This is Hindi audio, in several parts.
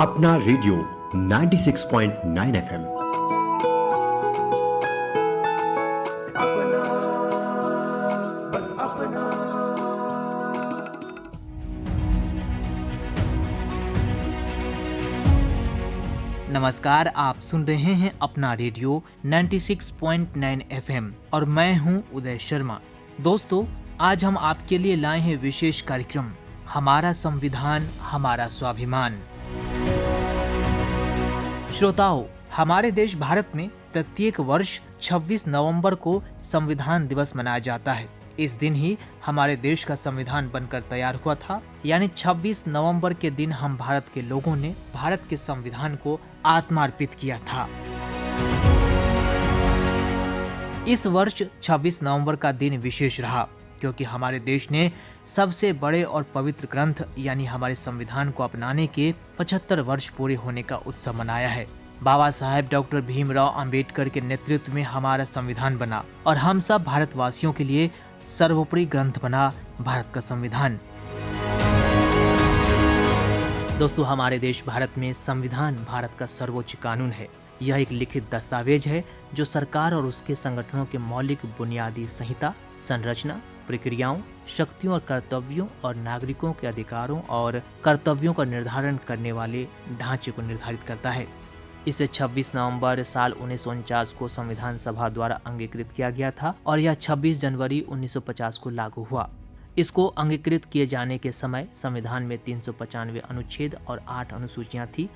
अपना रेडियो 96.9 एफएम। नमस्कार, आप सुन रहे हैं अपना रेडियो 96.9 एफएम और मैं हूं उदय शर्मा। दोस्तों, आज हम आपके लिए लाए हैं विशेष कार्यक्रम हमारा संविधान हमारा स्वाभिमान। श्रोताओं, हमारे देश भारत में प्रत्येक वर्ष 26 नवंबर को संविधान दिवस मनाया जाता है। इस दिन ही हमारे देश का संविधान बनकर तैयार हुआ था, यानी 26 नवंबर के दिन हम भारत के लोगों ने भारत के संविधान को आत्मार्पित किया था। इस वर्ष 26 नवंबर का दिन विशेष रहा क्योंकि हमारे देश ने सबसे बड़े और पवित्र ग्रंथ यानी हमारे संविधान को अपनाने के 75 वर्ष पूरे होने का उत्सव मनाया है। बाबा साहेब डॉक्टर भीमराव अंबेडकर के नेतृत्व में हमारा संविधान बना और हम सब भारतवासियों के लिए सर्वोपरि ग्रंथ बना भारत का संविधान। दोस्तों, हमारे देश भारत में संविधान भारत का सर्वोच्च कानून है। यह एक लिखित दस्तावेज है जो सरकार और उसके संगठनों के मौलिक बुनियादी संहिता, संरचना, प्रक्रियाओं, शक्तियों और कर्तव्यों और नागरिकों के अधिकारों और कर्तव्यों का निर्धारण करने वाले ढांचे को निर्धारित करता है। इसे 26 नवंबर साल 1949 को संविधान सभा द्वारा अंगीकृत किया गया था और यह 26 जनवरी 1950 को लागू हुआ। इसको अंगीकृत किए जाने के समय संविधान में 395 अनुच्छेद और 8 अनुसूचियां थी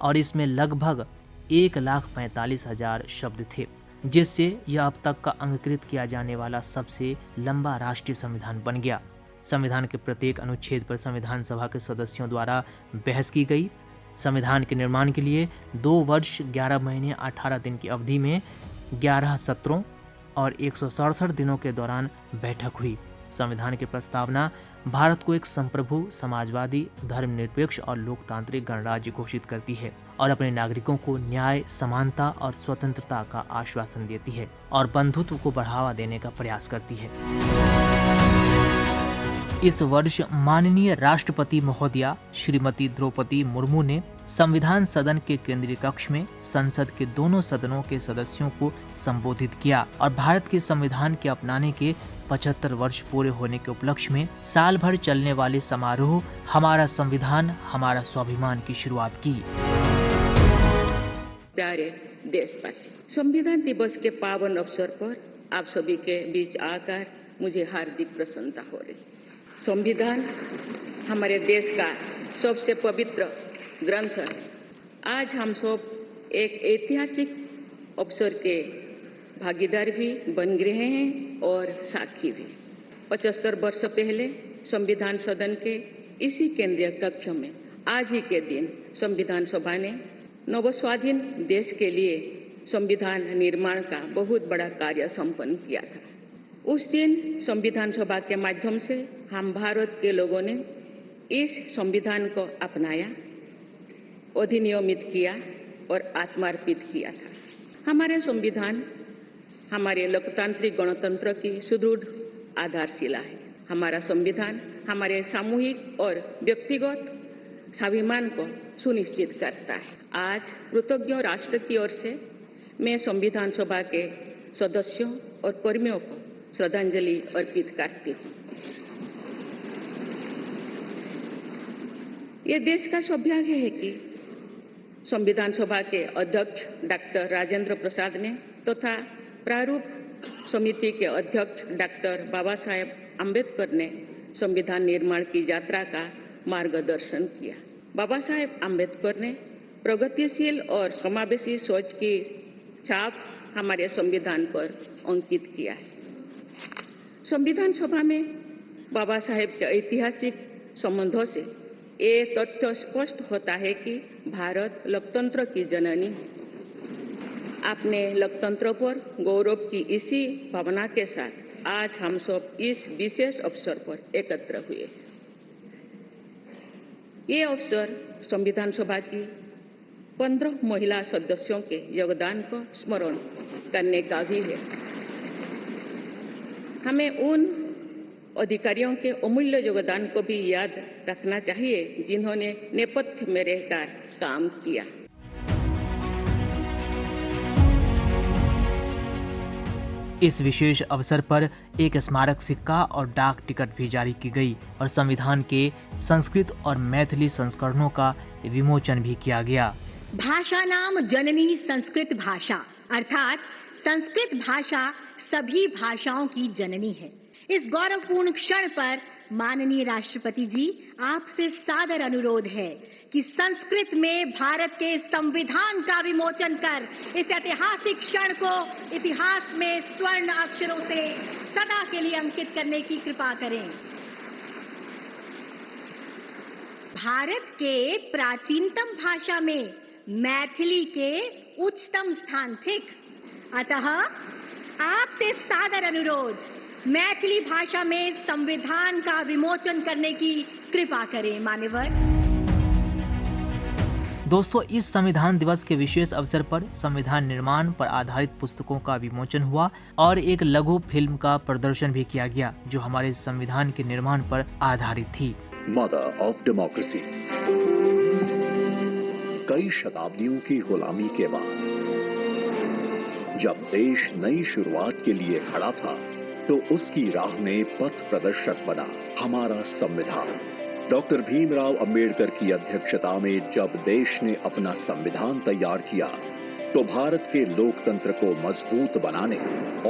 और इसमें लगभग 1,45,000 शब्द थे, जिससे यह अब तक का अंगीकृत किया जाने वाला सबसे लंबा राष्ट्रीय संविधान बन गया। संविधान के प्रत्येक अनुच्छेद पर संविधान सभा के सदस्यों द्वारा बहस की गई। संविधान के निर्माण के लिए 2 वर्ष 11 महीने 18 दिन की अवधि में 11 सत्रों और 167 दिनों के दौरान बैठक हुई। संविधान की प्रस्तावना भारत को एक संप्रभु, समाजवादी, धर्मनिरपेक्ष और लोकतांत्रिक गणराज्य घोषित करती है और अपने नागरिकों को न्याय, समानता और स्वतंत्रता का आश्वासन देती है और बंधुत्व को बढ़ावा देने का प्रयास करती है। इस वर्ष माननीय राष्ट्रपति महोदया श्रीमती द्रौपदी मुर्मू ने संविधान सदन के केंद्रीय कक्ष में संसद के दोनों सदनों के सदस्यों को संबोधित किया और भारत के संविधान के अपनाने के 75 वर्ष पूरे होने के उपलक्ष्य में साल भर चलने वाले समारोह हमारा संविधान हमारा स्वाभिमान की शुरुआत की। प्यारे देशवासी, संविधान दिवस के पावन अवसर पर आप सभी के बीच आकर मुझे हार्दिक प्रसन्नता हो रही। संविधान हमारे देश का सबसे पवित्र ग्रंथ है। आज हम सब एक ऐतिहासिक अवसर के भागीदार भी बन रहे हैं और साक्षी भी। 75 वर्ष पहले संविधान सदन के इसी केंद्रीय कक्ष में आज ही के दिन संविधान सभा ने नवस्वाधीन देश के लिए संविधान निर्माण का बहुत बड़ा कार्य संपन्न किया था। उस दिन संविधान सभा के माध्यम से हम भारत के लोगों ने इस संविधान को अपनाया, अधिनियमित किया और आत्मार्पित किया था। हमारे संविधान हमारे लोकतांत्रिक गणतंत्र की सुदृढ़ आधारशिला है। हमारा संविधान हमारे सामूहिक और व्यक्तिगत स्वाभिमान को सुनिश्चित करता है। आज कृतज्ञ राष्ट्र की ओर से मैं संविधान सभा के सदस्यों और कर्मियों को श्रद्धांजलि अर्पित करती हूँ। ये देश का सौभाग्य है कि संविधान सभा के अध्यक्ष डॉक्टर राजेंद्र प्रसाद ने तथा प्रारूप समिति के अध्यक्ष डॉक्टर बाबा साहेब अम्बेडकर ने संविधान निर्माण की यात्रा का मार्गदर्शन किया। बाबा साहेब अम्बेडकर ने प्रगतिशील और समावेशी सोच की छाप हमारे संविधान पर अंकित किया है। संविधान सभा में बाबा साहेब के ऐतिहासिक संबंधों से ये तथ्य स्पष्ट होता है कि भारत लोकतंत्र की जननी है। अपने लोकतंत्र पर गौरव की इसी भावना के साथ आज हम सब इस विशेष अवसर पर एकत्र हुए। ये अवसर संविधान सभा की 15 महिला सदस्यों के योगदान को स्मरण करने का भी है। हमें उन अधिकारियों के अमूल्य योगदान को भी याद रखना चाहिए, जिन्होंने नेपथ्य में रहकर काम किया। इस विशेष अवसर पर एक स्मारक सिक्का और डाक टिकट भी जारी की गई और संविधान के संस्कृत और मैथिली संस्करणों का विमोचन भी किया गया। भाषा नाम जननी संस्कृत भाषा, अर्थात संस्कृत भाषा सभी भाषाओं की जननी है। इस गौरवपूर्ण क्षण पर माननीय राष्ट्रपति जी, आपसे सादर अनुरोध है कि संस्कृत में भारत के संविधान का विमोचन कर इस ऐतिहासिक क्षण को इतिहास में स्वर्ण अक्षरों से सदा के लिए अंकित करने की कृपा करें। भारत के प्राचीनतम भाषा में मैथिली के उच्चतम स्थान थिक, अतः आपसे सादर अनुरोध, मैथिली भाषा में संविधान का विमोचन करने की कृपा करें। मान्यवर दोस्तों, इस संविधान दिवस के विशेष अवसर पर संविधान निर्माण पर आधारित पुस्तकों का विमोचन हुआ और एक लघु फिल्म का प्रदर्शन भी किया गया जो हमारे संविधान के निर्माण पर आधारित थी। Mother of democracy. कई शताब्दियों की गुलामी के बाद जब देश नई शुरुआत के लिए खड़ा था, तो उसकी राह में पथ प्रदर्शक बना हमारा संविधान। डॉक्टर भीमराव अंबेडकर की अध्यक्षता में जब देश ने अपना संविधान तैयार किया, तो भारत के लोकतंत्र को मजबूत बनाने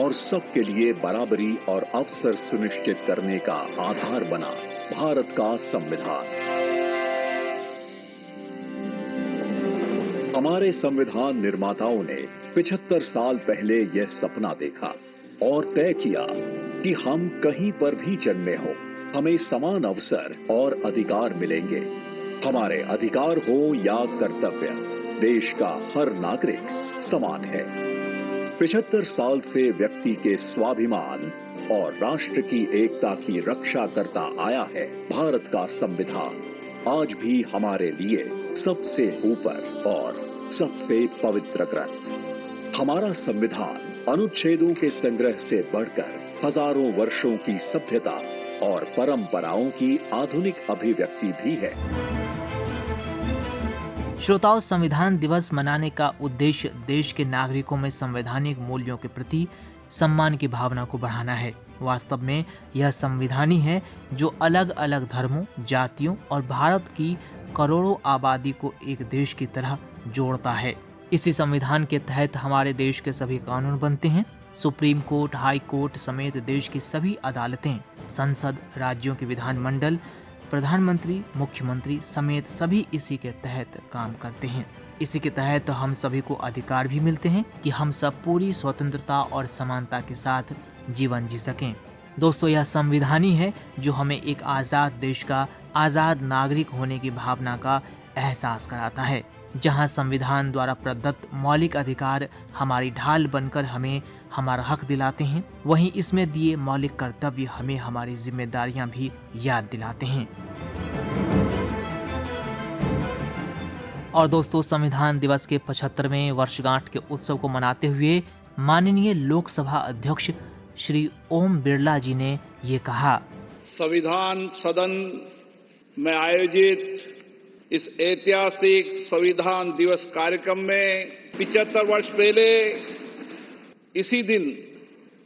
और सबके लिए बराबरी और अवसर सुनिश्चित करने का आधार बना भारत का संविधान। हमारे संविधान निर्माताओं ने 75 साल पहले यह सपना देखा और तय किया कि हम कहीं पर भी जन्मे हो, हमें समान अवसर और अधिकार मिलेंगे। हमारे अधिकार हो या कर्तव्य, देश का हर नागरिक समान है। 75 साल से व्यक्ति के स्वाभिमान और राष्ट्र की एकता की रक्षा करता आया है भारत का संविधान। आज भी हमारे लिए सबसे ऊपर और सबसे पवित्र ग्रंथ। हमारा संविधान अनुच्छेदों के संग्रह से बढ़कर हजारों वर्षों की सभ्यता और परंपराओं की आधुनिक अभिव्यक्ति भी है। श्रोताओं, संविधान दिवस मनाने का उद्देश्य देश के नागरिकों में संवैधानिक मूल्यों के प्रति सम्मान की भावना को बढ़ाना है। वास्तव में यह संविधान ही है जो अलग अलग धर्मों, जातियों और भारत की करोड़ों आबादी को एक देश की तरह जोड़ता है। इसी संविधान के तहत हमारे देश के सभी कानून बनते हैं। सुप्रीम कोर्ट, हाई कोर्ट समेत देश की सभी अदालतें, संसद, राज्यों के विधानमंडल, प्रधानमंत्री, मुख्यमंत्री समेत सभी इसी के तहत काम करते हैं। इसी के तहत हम सभी को अधिकार भी मिलते हैं कि हम सब पूरी स्वतंत्रता और समानता के साथ जीवन जी सकें। दोस्तों, यह संविधान ही है जो हमें एक आज़ाद देश का आज़ाद नागरिक होने की भावना का एहसास कराता है। जहां संविधान द्वारा प्रदत्त मौलिक अधिकार हमारी ढाल बनकर हमें हमारा हक दिलाते हैं, वहीं इसमें दिए मौलिक कर्तव्य हमें हमारी जिम्मेदारियां भी याद दिलाते हैं। और दोस्तों, संविधान दिवस के 75वें वर्षगांठ के उत्सव को मनाते हुए माननीय लोकसभा अध्यक्ष श्री ओम बिरला जी ने ये कहा, संविधान सदन में आयोजित इस ऐतिहासिक संविधान दिवस कार्यक्रम में 75 वर्ष पहले इसी दिन,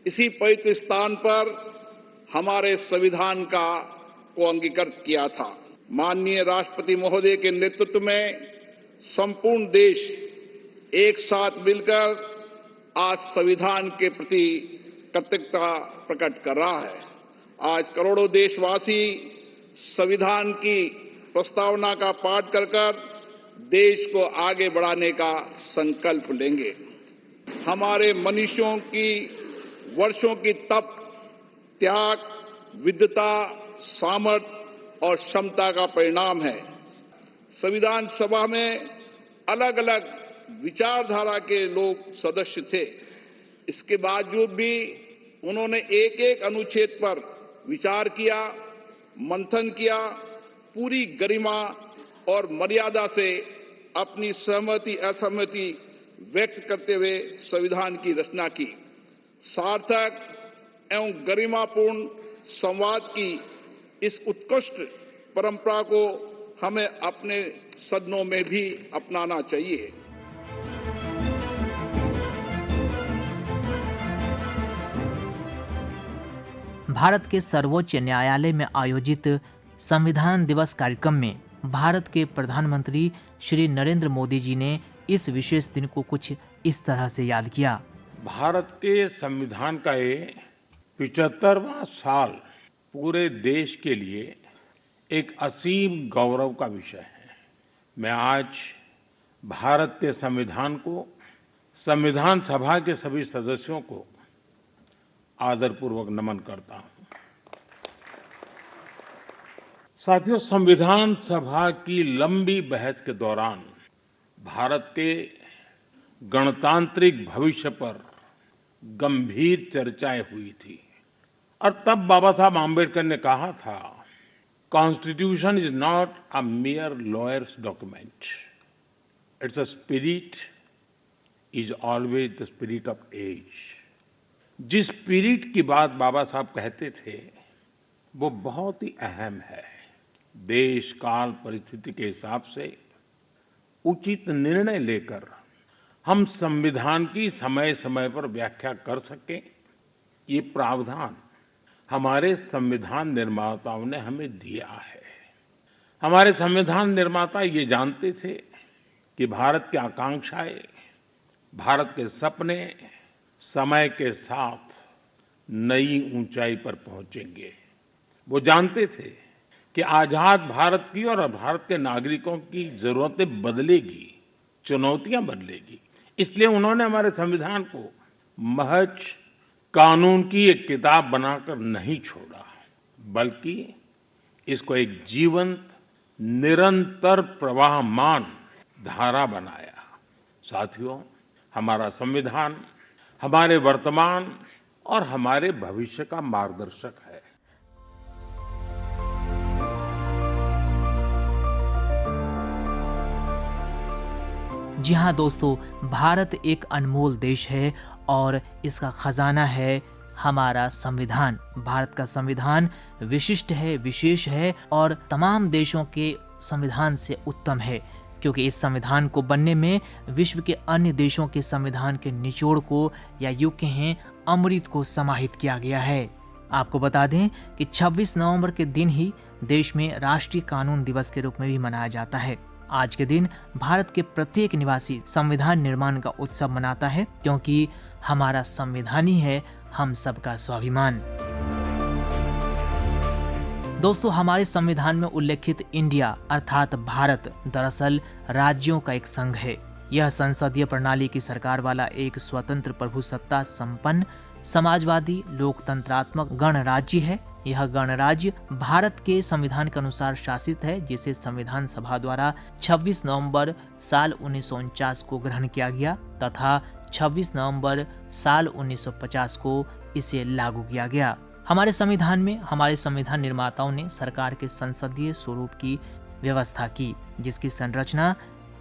इसी पवित्र स्थान पर हमारे संविधान को अंगीकृत किया था। माननीय राष्ट्रपति महोदय के नेतृत्व में संपूर्ण देश एक साथ मिलकर आज संविधान के प्रति कृतज्ञता प्रकट कर रहा है। आज करोड़ों देशवासी संविधान की प्रस्तावना का पाठ कर देश को आगे बढ़ाने का संकल्प लेंगे। हमारे मनुष्यों की वर्षों की तप, त्याग, विद्वता, सामर्थ्य और क्षमता का परिणाम है। संविधान सभा में अलग अलग विचारधारा के लोग सदस्य थे। इसके बावजूद भी उन्होंने एक एक अनुच्छेद पर विचार किया, मंथन किया, पूरी गरिमा और मर्यादा से अपनी सहमति असहमति व्यक्त करते हुए संविधान की रचना की। सार्थक एवं गरिमापूर्ण संवाद की इस उत्कृष्ट परंपरा को हमें अपने सदनों में भी अपनाना चाहिए। भारत के सर्वोच्च न्यायालय में आयोजित संविधान दिवस कार्यक्रम में भारत के प्रधानमंत्री श्री नरेंद्र मोदी जी ने इस विशेष दिन को कुछ इस तरह से याद किया। भारत के संविधान का ये 75वां साल पूरे देश के लिए एक असीम गौरव का विषय है। मैं आज भारत के संविधान को, संविधान सभा के सभी सदस्यों को आदरपूर्वक नमन करता हूं। साथियों, संविधान सभा की लंबी बहस के दौरान भारत के गणतांत्रिक भविष्य पर गंभीर चर्चाएं हुई थी और तब बाबा साहब आम्बेडकर ने कहा था, constitution is not a mere lawyers document, it's a spirit, is always the spirit of age. जिस स्पिरिट की बात बाबा साहब कहते थे वो बहुत ही अहम है। देश काल परिस्थिति के हिसाब से उचित निर्णय लेकर हम संविधान की समय समय पर व्याख्या कर सकें, ये प्रावधान हमारे संविधान निर्माताओं ने हमें दिया है। हमारे संविधान निर्माता ये जानते थे कि भारत की आकांक्षाएं, भारत के सपने समय के साथ नई ऊंचाई पर पहुंचेंगे। वो जानते थे कि आजाद भारत की और भारत के नागरिकों की जरूरतें बदलेगी, चुनौतियां बदलेगी। इसलिए उन्होंने हमारे संविधान को महज कानून की एक किताब बनाकर नहीं छोड़ा, बल्कि इसको एक जीवंत, निरंतर प्रवाहमान धारा बनाया। साथियों, हमारा संविधान हमारे वर्तमान और हमारे भविष्य का मार्गदर्शक है। जी हाँ दोस्तों, भारत एक अनमोल देश है और इसका खजाना है हमारा संविधान। भारत का संविधान विशिष्ट है, विशेष है और तमाम देशों के संविधान से उत्तम है, क्योंकि इस संविधान को बनने में विश्व के अन्य देशों के संविधान के निचोड़ को या यूं कहें अमृत को समाहित किया गया है। आपको बता दें कि 26 नवंबर के दिन ही देश में राष्ट्रीय कानून दिवस के रूप में भी मनाया जाता है। आज के दिन भारत के प्रत्येक निवासी संविधान निर्माण का उत्सव मनाता है, क्योंकि हमारा संविधान ही है हम सबका स्वाभिमान। दोस्तों, हमारे संविधान में उल्लेखित इंडिया अर्थात भारत दरअसल राज्यों का एक संघ है। यह संसदीय प्रणाली की सरकार वाला एक स्वतंत्र प्रभुसत्ता संपन्न समाजवादी लोकतंत्रात्मक गणराज्य है। यह गणराज्य भारत के संविधान के अनुसार शासित है, जिसे संविधान सभा द्वारा 26 नवंबर साल 1949 को ग्रहण किया गया तथा 26 नवंबर साल 1950 को इसे लागू किया गया। हमारे संविधान में हमारे संविधान निर्माताओं ने सरकार के संसदीय स्वरूप की व्यवस्था की, जिसकी संरचना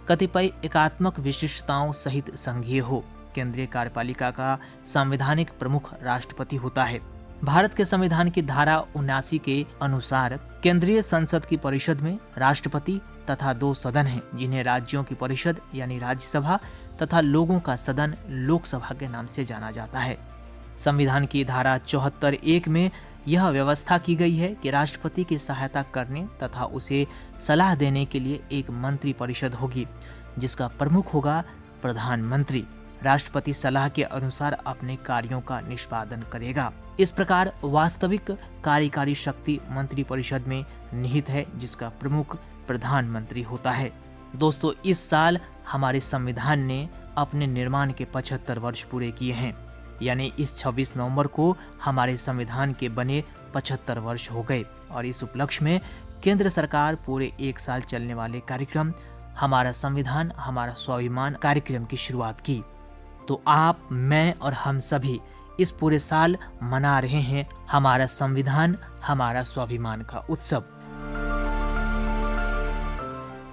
कतिपय एकात्मक विशिष्टताओं सहित संघीय हो। केंद्रीय कार्यपालिका का संवैधानिक प्रमुख राष्ट्रपति होता है। भारत के संविधान की धारा 79 के अनुसार केंद्रीय संसद की परिषद में राष्ट्रपति तथा 2 सदन हैं, जिन्हें राज्यों की परिषद यानी राज्यसभा तथा लोगों का सदन लोकसभा के नाम से जाना जाता है। संविधान की धारा 74(1) में यह व्यवस्था की गई है कि राष्ट्रपति की सहायता करने तथा उसे सलाह देने के लिए एक मंत्री परिषद होगी, जिसका प्रमुख होगा प्रधानमंत्री। राष्ट्रपति सलाह के अनुसार अपने कार्यों का निष्पादन करेगा। इस प्रकार वास्तविक कार्यकारी शक्ति मंत्री परिषद में निहित है, जिसका प्रमुख प्रधानमंत्री होता है। दोस्तों, इस साल हमारे संविधान ने अपने निर्माण के 75 वर्ष पूरे किए हैं, यानी इस 26 नवंबर को हमारे संविधान के बने 75 वर्ष हो गए। और इस उपलक्ष्य में केंद्र सरकार पूरे 1 साल चलने वाले कार्यक्रम हमारा संविधान हमारा स्वाभिमान कार्यक्रम की शुरुआत की। तो आप, मैं और हम सभी इस पूरे साल मना रहे हैं हमारा संविधान हमारा स्वाभिमान का उत्सव।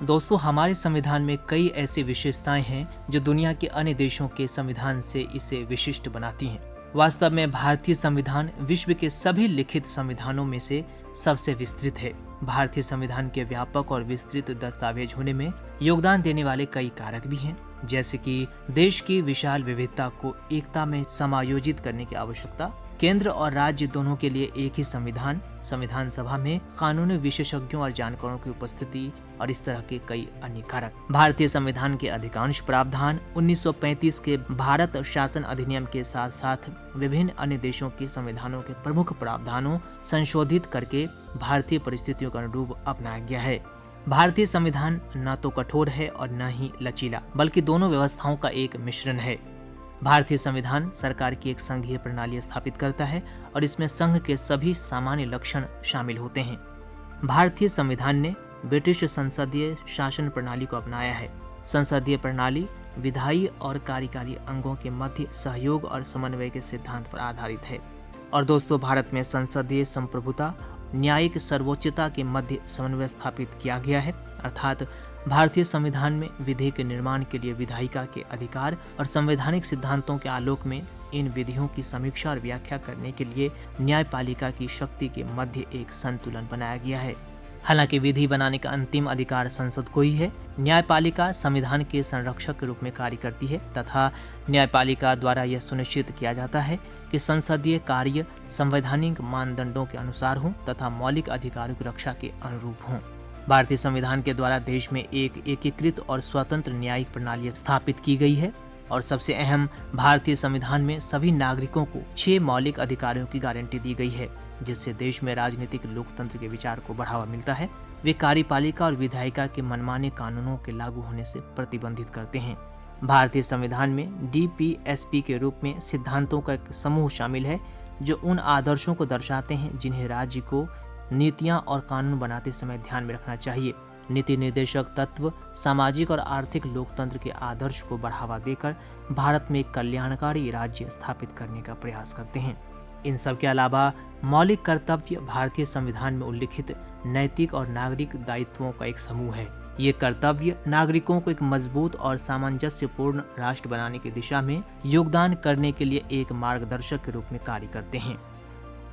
दोस्तों, हमारे संविधान में कई ऐसी विशेषताएं हैं जो दुनिया के अन्य देशों के संविधान से इसे विशिष्ट बनाती हैं। वास्तव में भारतीय संविधान विश्व के सभी लिखित संविधानों में से सबसे विस्तृत है। भारतीय संविधान के व्यापक और विस्तृत दस्तावेज होने में योगदान देने वाले कई कारक भी हैं, जैसे कि देश की विशाल विविधता को एकता में समायोजित करने की आवश्यकता, केंद्र और राज्य दोनों के लिए एक ही संविधान, संविधान सभा में कानूनी विशेषज्ञों और जानकारों की उपस्थिति और इस तरह के कई अन्य कारक। भारतीय संविधान के अधिकांश प्रावधान 1935 के भारत शासन अधिनियम के साथ साथ विभिन्न अन्य देशों के संविधानों के प्रमुख प्रावधानों संशोधित करके भारतीय परिस्थितियों के अनुरूप अपनाया गया है। भारतीय संविधान न तो कठोर है और न ही लचीला, बल्कि दोनों व्यवस्थाओं का एक मिश्रण है। भारतीय संविधान सरकार की एक संघीय प्रणाली स्थापित करता है और इसमें संघ के सभी सामान्य लक्षण शामिल होते हैं। भारतीय संविधान ने ब्रिटिश संसदीय शासन प्रणाली को अपनाया है। संसदीय प्रणाली विधायी और कार्यकारी अंगों के मध्य सहयोग और समन्वय के सिद्धांत पर आधारित है। और दोस्तों, भारत में संसदीय संप्रभुता, न्यायिक सर्वोच्चता के मध्य समन्वय स्थापित किया गया है, अर्थात भारतीय संविधान में विधि के निर्माण के लिए विधायिका के अधिकार और संवैधानिक सिद्धांतों के आलोक में इन विधियों की समीक्षा और व्याख्या करने के लिए न्यायपालिका की शक्ति के मध्य एक संतुलन बनाया गया है। हालांकि विधि बनाने का अंतिम अधिकार संसद को ही है। न्यायपालिका संविधान के संरक्षक के रूप में कार्य करती है तथा न्यायपालिका द्वारा यह सुनिश्चित किया जाता है कि संसदीय कार्य संवैधानिक मानदंडों के अनुसार हों तथा मौलिक अधिकारों की रक्षा के अनुरूप हों। भारतीय संविधान के द्वारा देश में एक एकीकृत और स्वतंत्र न्यायिक प्रणाली स्थापित की गई है और सबसे अहम, भारतीय संविधान में सभी नागरिकों को 6 मौलिक अधिकारों की गारंटी दी गई है, जिससे देश में राजनीतिक लोकतंत्र के विचार को बढ़ावा मिलता है। वे कार्यपालिका और विधायिका के मनमाने कानूनों के लागू होने से प्रतिबंधित करते हैं। भारतीय संविधान में DPSP के रूप में सिद्धांतों का एक समूह शामिल है जो उन आदर्शों को दर्शाते हैं जिन्हें राज्य को नीतियां और कानून बनाते समय ध्यान में रखना चाहिए। नीति निर्देशक तत्व सामाजिक और आर्थिक लोकतंत्र के आदर्श को बढ़ावा देकर भारत में एक कल्याणकारी राज्य स्थापित करने का प्रयास करते हैं। इन सब के अलावा मौलिक कर्तव्य भारतीय संविधान में उल्लिखित नैतिक और नागरिक दायित्वों का एक समूह है। ये कर्तव्य नागरिकों को एक मजबूत और सामंजस्यपूर्ण राष्ट्र बनाने की दिशा में योगदान करने के लिए एक मार्गदर्शक के रूप में कार्य करते हैं।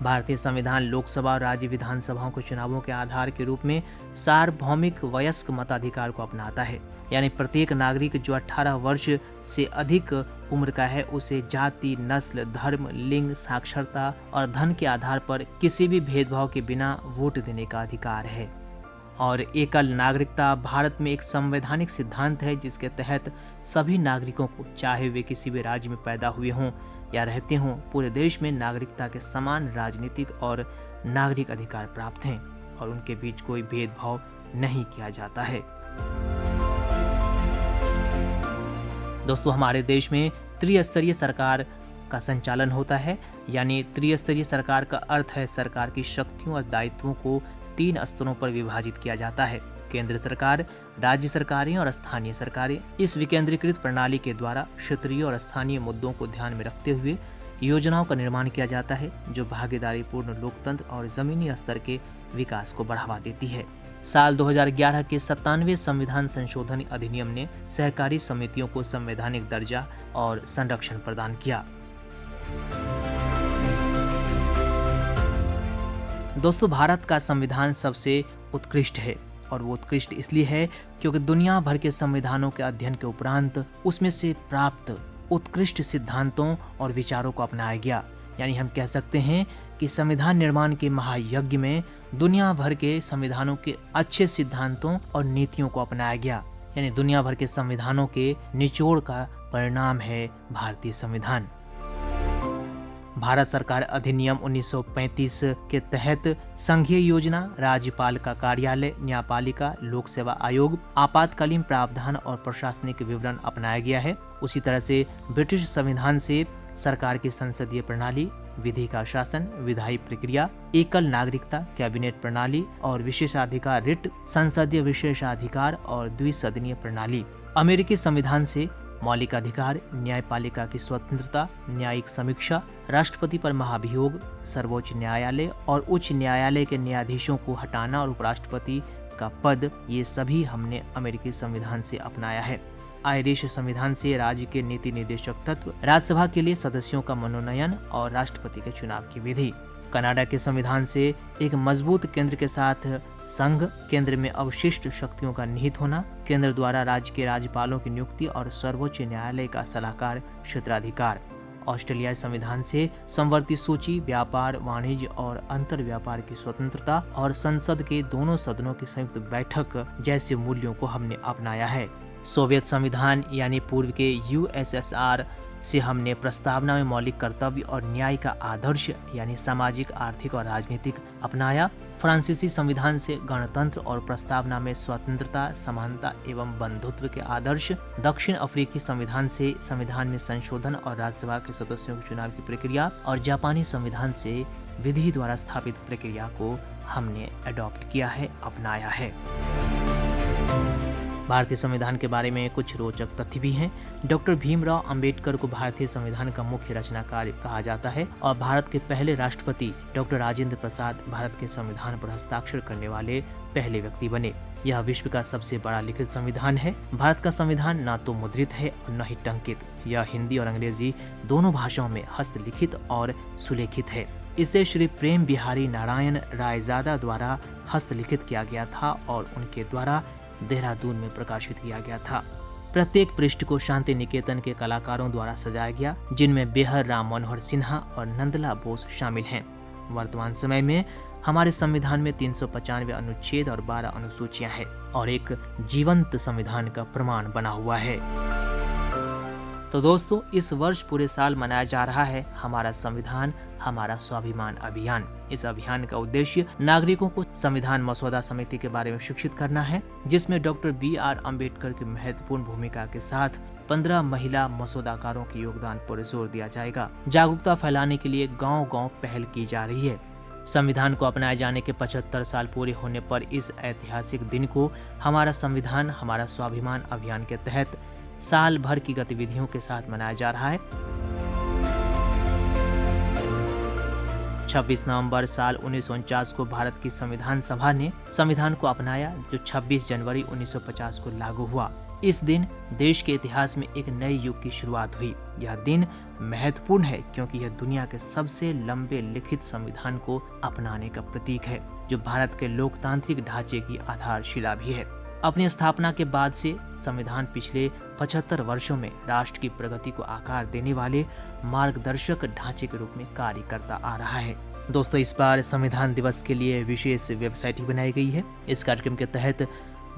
भारतीय संविधान लोकसभा और राज्य विधानसभाओं के चुनावों के आधार के रूप में सार्वभौमिक वयस्क मताधिकार को अपनाता है, यानी प्रत्येक नागरिक जो 18 वर्ष से अधिक उम्र का है उसे जाति, नस्ल, धर्म, लिंग, साक्षरता और धन के आधार पर किसी भी भेदभाव के बिना वोट देने का अधिकार है। और एकल नागरिकता भारत में एक संवैधानिक सिद्धांत है जिसके तहत सभी नागरिकों को, चाहे वे किसी भी राज्य में पैदा हुए हों या रहते हों, पूरे देश में नागरिकता के समान राजनीतिक और नागरिक अधिकार प्राप्त हैं और उनके बीच कोई भेदभाव नहीं किया जाता है। दोस्तों, हमारे देश में त्रिस्तरीय सरकार का संचालन होता है, यानी त्रिस्तरीय सरकार का अर्थ है सरकार की शक्तियों और दायित्वों को 3 स्तरों पर विभाजित किया जाता है। केंद्र सरकार, राज्य सरकारें और स्थानीय सरकारें। इस विकेंद्रीकृत प्रणाली के द्वारा क्षेत्रीय और स्थानीय मुद्दों को ध्यान में रखते हुए योजनाओं का निर्माण किया जाता है जो भागीदारी पूर्ण लोकतंत्र और जमीनी स्तर के विकास को बढ़ावा देती है। साल 2011 के 97वें संविधान संशोधन अधिनियम ने सहकारी समितियों को संवैधानिक दर्जा और संरक्षण प्रदान किया। दोस्तों, भारत का संविधान सबसे उत्कृष्ट है और वो उत्कृष्ट इसलिए है क्योंकि दुनिया भर के संविधानों के अध्ययन के उपरांत उसमें से प्राप्त उत्कृष्ट सिद्धांतों और विचारों को अपनाया गया। यानी हम कह सकते हैं कि संविधान निर्माण के महायज्ञ में दुनिया भर के संविधानों के अच्छे सिद्धांतों और नीतियों को अपनाया गया। यानी दुनिया भर के संविधानों के निचोड़ का परिणाम है भारतीय संविधान। भारत सरकार अधिनियम 1935 के तहत संघीय योजना, राज्यपाल का कार्यालय, न्यायपालिका, लोक सेवा आयोग, आपातकालीन प्रावधान और प्रशासनिक विवरण अपनाया गया है। उसी तरह से ब्रिटिश संविधान से सरकार की संसदीय प्रणाली, विधि का शासन, विधायी प्रक्रिया, एकल नागरिकता, कैबिनेट प्रणाली और विशेषाधिकार रिट, संसदीय विशेषाधिकार और द्विसदनीय प्रणाली। अमेरिकी संविधान से मौलिक अधिकार, न्यायपालिका की स्वतंत्रता, न्यायिक समीक्षा, राष्ट्रपति पर महाभियोग, सर्वोच्च न्यायालय और उच्च न्यायालय के न्यायाधीशों को हटाना और उपराष्ट्रपति का पद, ये सभी हमने अमेरिकी संविधान से अपनाया है। आयरिश संविधान से राज्य के नीति निर्देशक तत्व, राज्यसभा के लिए सदस्यों का मनोनयन और राष्ट्रपति के चुनाव की विधि। कनाडा के संविधान से एक मजबूत केंद्र के साथ संघ, केंद्र में अवशिष्ट शक्तियों का निहित होना, केंद्र द्वारा राज्य के राज्यपालों की नियुक्ति और सर्वोच्च न्यायालय का सलाहकार क्षेत्राधिकार। ऑस्ट्रेलियाई संविधान से समवर्ती सूची, व्यापार, वाणिज्य और अंतर व्यापार की स्वतंत्रता और संसद के दोनों सदनों की संयुक्त बैठक जैसे मूल्यों को हमने अपनाया है। सोवियत संविधान यानी पूर्व के यूएसएसआर से हमने प्रस्तावना में मौलिक कर्तव्य और न्याय का आदर्श यानी सामाजिक, आर्थिक और राजनीतिक अपनाया। फ्रांसीसी संविधान से गणतंत्र और प्रस्तावना में स्वतंत्रता, समानता एवं बंधुत्व के आदर्श। दक्षिण अफ्रीकी संविधान से संविधान में संशोधन और राज्यसभा के सदस्यों के चुनाव की प्रक्रिया, और जापानी संविधान से विधि द्वारा स्थापित प्रक्रिया को हमने अडॉप्ट किया है, अपनाया है। भारतीय संविधान के बारे में कुछ रोचक तथ्य भी हैं। डॉक्टर भीमराव अंबेडकर को भारतीय संविधान का मुख्य रचनाकार कहा जाता है और भारत के पहले राष्ट्रपति डॉक्टर राजेंद्र प्रसाद भारत के संविधान पर हस्ताक्षर करने वाले पहले व्यक्ति बने। यह विश्व का सबसे बड़ा लिखित संविधान है। भारत का संविधान न तो मुद्रित है और न ही टंकित। यह हिंदी और अंग्रेजी दोनों भाषाओं में हस्तलिखित और सुलेखित है। इसे श्री प्रेम बिहारी नारायण रायजादा द्वारा हस्तलिखित किया गया था और उनके द्वारा देहरादून में प्रकाशित किया गया था। प्रत्येक पृष्ठ को शांति निकेतन के कलाकारों द्वारा सजाया गया, जिनमें बेहर राम मनोहर सिन्हा और नंदला बोस शामिल हैं। वर्तमान समय में हमारे संविधान में 395 अनुच्छेद और 12 अनुसूचियां हैं और एक जीवंत संविधान का प्रमाण बना हुआ है। तो दोस्तों, इस वर्ष पूरे साल मनाया जा रहा है हमारा संविधान हमारा स्वाभिमान अभियान। इस अभियान का उद्देश्य नागरिकों को संविधान मसौदा समिति के बारे में शिक्षित करना है, जिसमें डॉक्टर BR अम्बेडकर की महत्वपूर्ण भूमिका के साथ 15 महिला मसौदाकारों के योगदान पर जोर दिया जाएगा। जागरूकता फैलाने के लिए गांव-गांव पहल की जा रही है। संविधान को अपनाए जाने के 75 साल पूरे होने पर इस ऐतिहासिक दिन को हमारा संविधान हमारा स्वाभिमान अभियान के तहत साल भर की गतिविधियों के साथ मनाया जा रहा है। 26 नवंबर साल 1949 को भारत की संविधान सभा ने संविधान को अपनाया, जो 26 जनवरी 1950 को लागू हुआ। इस दिन देश के इतिहास में एक नए युग की शुरुआत हुई। यह दिन महत्वपूर्ण है क्योंकि यह दुनिया के सबसे लंबे लिखित संविधान को अपनाने का प्रतीक है, जो भारत के लोकतांत्रिक ढांचे की आधारशिला भी है। अपनी स्थापना के बाद से संविधान पिछले 75 वर्षों में राष्ट्र की प्रगति को आकार देने वाले मार्गदर्शक ढांचे के रूप में कार्य करता आ रहा है। दोस्तों, इस बार संविधान दिवस के लिए विशेष वेबसाइट बनाई गई है। इस कार्यक्रम के तहत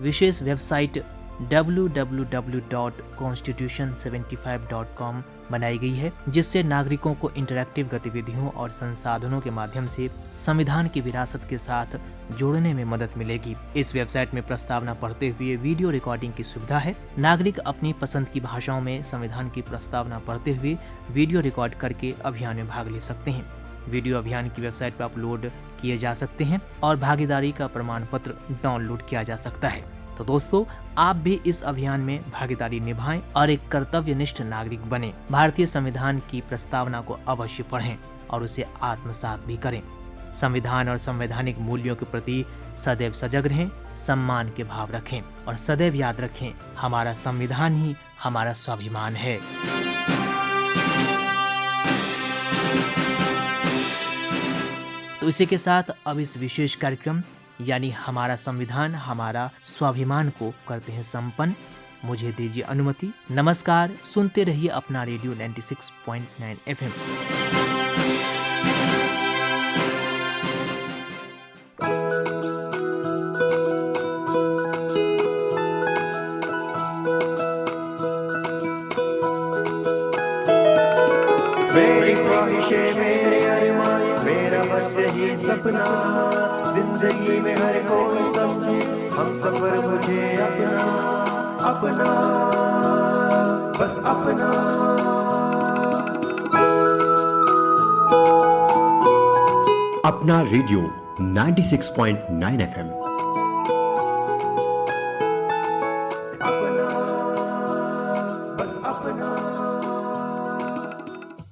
विशेष वेबसाइट www.constitution75.com बनाई गई है, जिससे नागरिकों को इंटरैक्टिव गतिविधियों और संसाधनों के माध्यम से संविधान की विरासत के साथ जोड़ने में मदद मिलेगी। इस वेबसाइट में प्रस्तावना पढ़ते हुए वीडियो रिकॉर्डिंग की सुविधा है। नागरिक अपनी पसंद की भाषाओं में संविधान की प्रस्तावना पढ़ते हुए वीडियो रिकॉर्ड करके अभियान में भाग ले सकते हैं। वीडियो अभियान की वेबसाइट पर अपलोड किए जा सकते हैं और भागीदारी का प्रमाण पत्र डाउनलोड किया जा सकता है। तो दोस्तों, आप भी इस अभियान में भागीदारी निभाएं और एक कर्तव्यनिष्ठ नागरिक बने। भारतीय संविधान की प्रस्तावना को अवश्य पढ़ें और उसे आत्मसात भी करें। संविधान और संवैधानिक मूल्यों के प्रति सदैव सजग रहें, सम्मान के भाव रखें और सदैव याद रखें, हमारा संविधान ही हमारा स्वाभिमान है। तो इसी के साथ अब इस विशेष कार्यक्रम यानी हमारा संविधान हमारा स्वाभिमान को करते हैं संपन्न। मुझे दीजिए अनुमति। नमस्कार, सुनते रहिए अपना रेडियो 96.9 FM। मेरी ख्वाहिशें, मेरे अरमान, मेरा बस यही सपना, जिंदगी में हर कोई समझे हम सफर मुझे अपना अपना बस अपना। अपना रेडियो 96.9 FM